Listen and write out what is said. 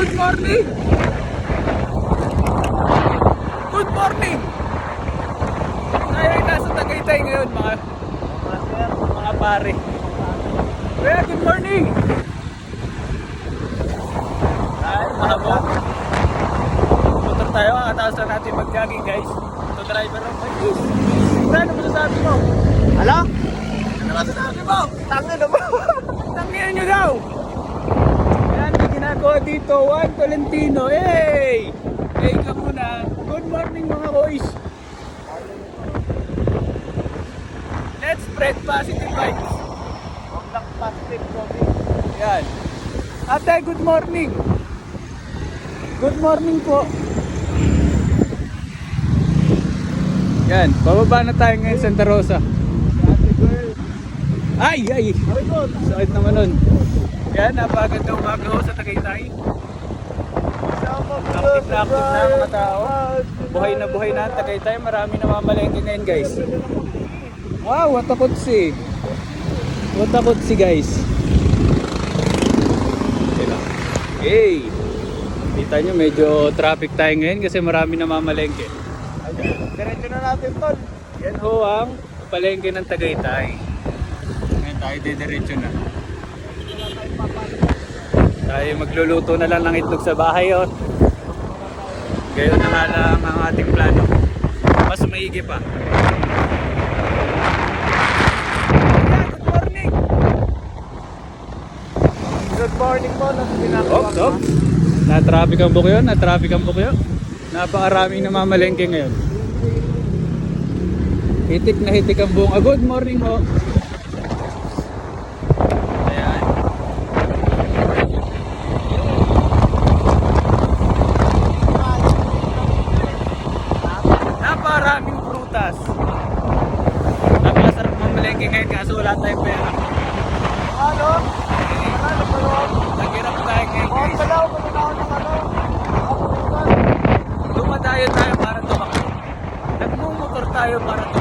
Good morning! Good morning! Tayo ay nasa Tagaytay ngayon mga pare. Kaya good morning! Ay, mahabang. Motor tayo, kakataas na natin mag-jogging guys. Ito driver ng Magis. Ano masasabi mo? Hala? Ano masasabi mo? Tangin na mo! Tangin nyo daw! Yan, may ginagawa dito, Juan Tolentino. Hey! Hey ka muna. Good morning mga boys. Let's spread positive vibes. Huwag lang plastic coffee. Yan. Ate, good morning. Good morning po. Yan, bababa na tayo ngayon Santa Rosa. Ate girl. Ay, ay! Ay, God. Sakit naman nun. Yan, napaganda umaga ho sa Tagaytay. Active na mga tao. Buhay na ang Tagaytay. Marami namamalengke ngayon guys. Wow, what a kutsi. What a kutsi guys. Hey! Kita nyo medyo traffic tayo ngayon kasi marami namamalengke. Diretso na natin, tol. Yan ho ang palengke ng Tagaytay. Ngayon tayo didiretso na. Tayo magluluto na lang ng itlog sa bahay oh. Gayon na nga lang ang ating plano. Mas maigi pa. Good morning! Good morning po. Nasa ginagawa Op. Na-traffic ang bukyo, napakaraming namamalengke ngayon. Hitik na hitik ang buong. Good morning ho. Ayan. Napakaraming prutas. Napakasarap mamalengke ngayon kaso wala tayong pera. Ano? Ano pa loob? Naghirap tayo ngayon Huwag guys. pala ako pagkakaon ng ano. Dumadayo tayo para tumakbo. Nagmumotor tayo para tumakbo.